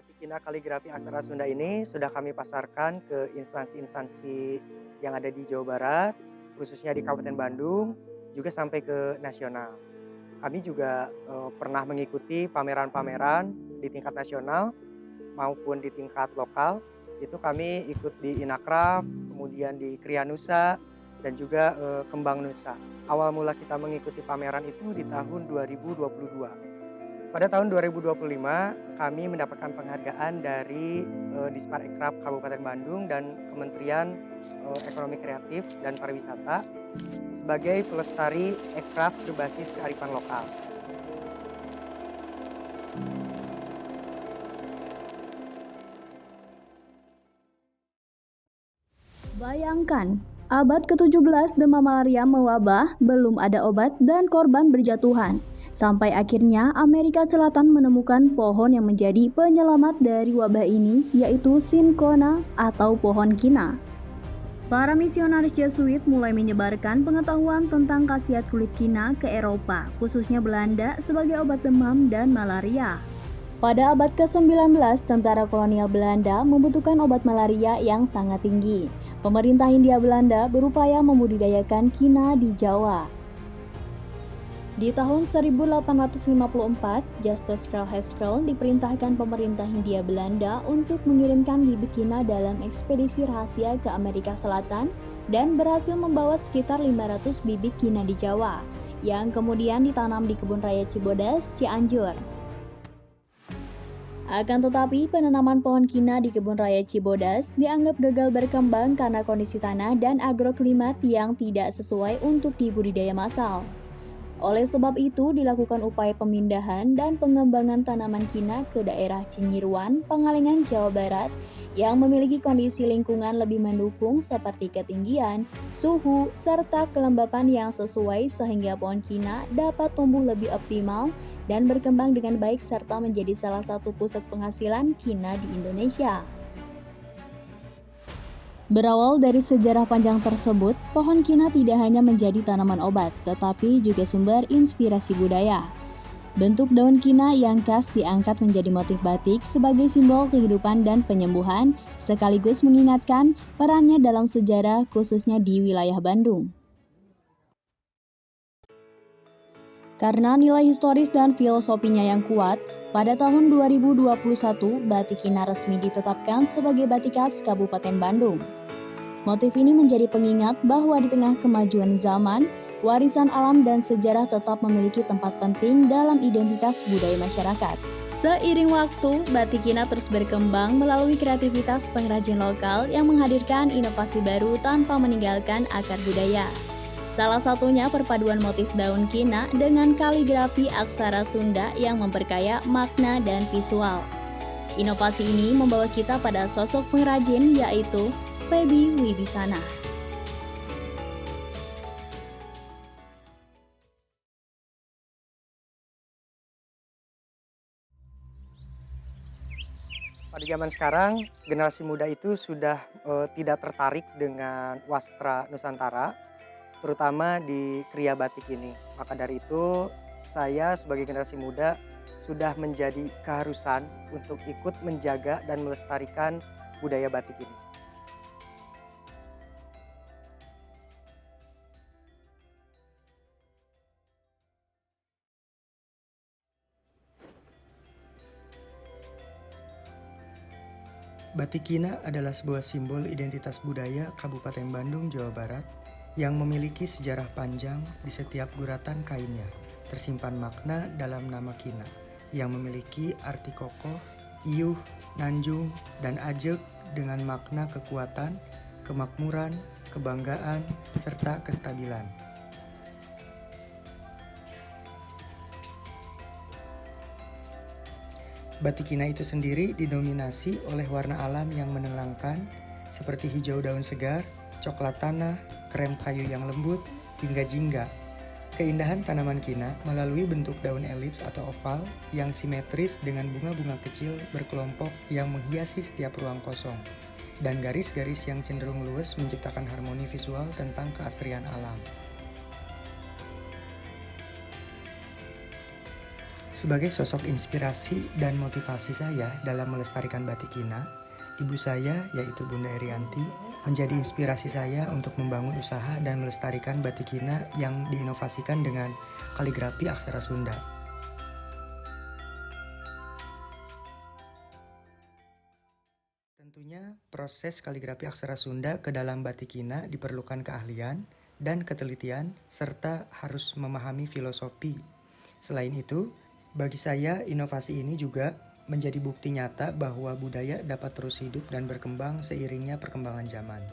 Batik Kina Kaligrafi Aksara Sunda ini sudah kami pasarkan ke instansi-instansi yang ada di Jawa Barat, khususnya di Kabupaten Bandung, juga sampai ke nasional. Kami juga pernah mengikuti pameran-pameran di tingkat nasional maupun di tingkat lokal. Itu kami ikut di Inacraft, kemudian di Krianusa, dan juga Kembang Nusa. Awal mula kita mengikuti pameran itu di tahun 2022. Pada tahun 2025 kami mendapatkan penghargaan dari Disparekraf Kabupaten Bandung dan Kementerian Ekonomi Kreatif dan Pariwisata sebagai pelestari ekraf berbasis kearifan lokal. Bayangkan, abad ke-17 demam malaria mewabah, belum ada obat dan korban berjatuhan. Sampai akhirnya Amerika Selatan menemukan pohon yang menjadi penyelamat dari wabah ini, yaitu Cinchona atau pohon kina. Para misionaris Jesuit mulai menyebarkan pengetahuan tentang khasiat kulit kina ke Eropa, khususnya Belanda, sebagai obat demam dan malaria. Pada abad ke-19, tentara kolonial Belanda membutuhkan obat malaria yang sangat tinggi. Pemerintah Hindia Belanda berupaya membudidayakan kina di Jawa. Di tahun 1854, Justus Karl Haskell diperintahkan pemerintah Hindia Belanda untuk mengirimkan bibit kina dalam ekspedisi rahasia ke Amerika Selatan dan berhasil membawa sekitar 500 bibit kina di Jawa, yang kemudian ditanam di Kebun Raya Cibodas, Cianjur. Akan tetapi, penanaman pohon kina di Kebun Raya Cibodas dianggap gagal berkembang karena kondisi tanah dan agroklimat yang tidak sesuai untuk dibudidaya massal. Oleh sebab itu, dilakukan upaya pemindahan dan pengembangan tanaman kina ke daerah Cinyiruan, Pangalengan, Jawa Barat, yang memiliki kondisi lingkungan lebih mendukung seperti ketinggian, suhu, serta kelembapan yang sesuai sehingga pohon kina dapat tumbuh lebih optimal dan berkembang dengan baik serta menjadi salah satu pusat penghasilan kina di Indonesia. Berawal dari sejarah panjang tersebut, pohon kina tidak hanya menjadi tanaman obat, tetapi juga sumber inspirasi budaya. Bentuk daun kina yang khas diangkat menjadi motif batik sebagai simbol kehidupan dan penyembuhan, sekaligus mengingatkan perannya dalam sejarah khususnya di wilayah Bandung. Karena nilai historis dan filosofinya yang kuat, pada tahun 2021 batik kina resmi ditetapkan sebagai batik khas Kabupaten Bandung. Motif ini menjadi pengingat bahwa di tengah kemajuan zaman, warisan alam dan sejarah tetap memiliki tempat penting dalam identitas budaya masyarakat. Seiring waktu, batik kina terus berkembang melalui kreativitas pengrajin lokal yang menghadirkan inovasi baru tanpa meninggalkan akar budaya. Salah satunya perpaduan motif daun kina dengan kaligrafi aksara Sunda yang memperkaya makna dan visual. Inovasi ini membawa kita pada sosok pengrajin yaitu Feby Wibisana. Pada zaman sekarang, generasi muda itu sudah tidak tertarik dengan wastra Nusantara, terutama di kriya batik ini. Maka dari itu, saya sebagai generasi muda sudah menjadi keharusan untuk ikut menjaga dan melestarikan budaya batik ini. Batik kina adalah sebuah simbol identitas budaya Kabupaten Bandung, Jawa Barat yang memiliki sejarah panjang di setiap guratan kainnya. Tersimpan makna dalam nama kina yang memiliki arti kokoh, iuh, nanjung, dan ajeg dengan makna kekuatan, kemakmuran, kebanggaan, serta kestabilan. Batik kina itu sendiri didominasi oleh warna alam yang menenangkan seperti hijau daun segar, coklat tanah, krem kayu yang lembut, hingga jingga. Keindahan tanaman kina melalui bentuk daun elips atau oval yang simetris dengan bunga-bunga kecil berkelompok yang menghiasi setiap ruang kosong, dan garis-garis yang cenderung luwes menciptakan harmoni visual tentang keasrian alam. Sebagai sosok inspirasi dan motivasi saya dalam melestarikan batik Kina, ibu saya yaitu Bunda Erianti menjadi inspirasi saya untuk membangun usaha dan melestarikan batik Kina yang diinovasikan dengan kaligrafi aksara Sunda. Tentunya proses kaligrafi aksara Sunda ke dalam batik Kina diperlukan keahlian dan ketelitian serta harus memahami filosofi. Selain itu, bagi saya inovasi ini juga menjadi bukti nyata bahwa budaya dapat terus hidup dan berkembang seiringnya perkembangan zaman.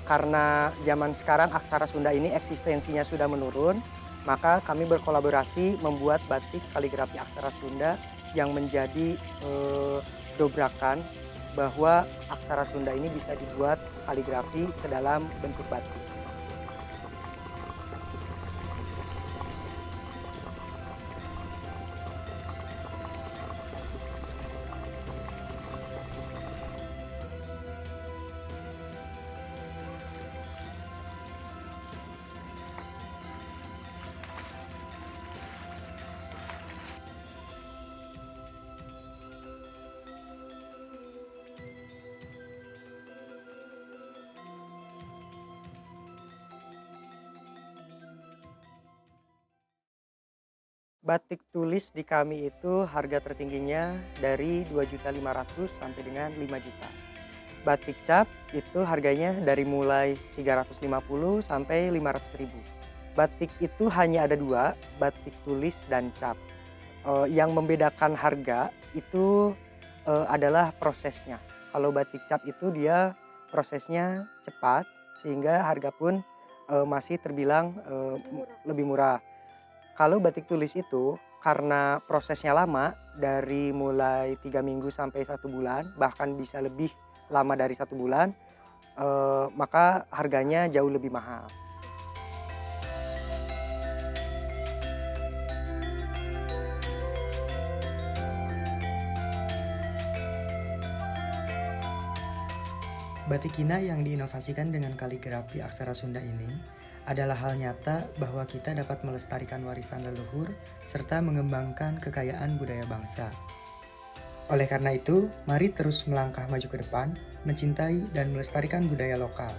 Karena zaman sekarang aksara Sunda ini eksistensinya sudah menurun, maka kami berkolaborasi membuat batik kaligrafi aksara Sunda yang menjadi dobrakan bahwa aksara Sunda ini bisa dibuat kaligrafi ke dalam bentuk batik. Batik tulis di kami itu harga tertingginya dari 2.500.000 sampai dengan 5 juta. Batik cap itu harganya dari mulai 350 sampai 500.000. Batik itu hanya ada dua, batik tulis dan cap. Yang membedakan harga itu adalah prosesnya. Kalau batik cap itu dia prosesnya cepat sehingga harga pun masih terbilang lebih murah. Kalau batik tulis itu karena prosesnya lama dari mulai 3 minggu sampai 1 bulan, bahkan bisa lebih lama dari 1 bulan, maka harganya jauh lebih mahal. Batik Kina yang diinovasikan dengan kaligrafi aksara Sunda ini adalah hal nyata bahwa kita dapat melestarikan warisan leluhur serta mengembangkan kekayaan budaya bangsa. Oleh karena itu, mari terus melangkah maju ke depan, mencintai dan melestarikan budaya lokal.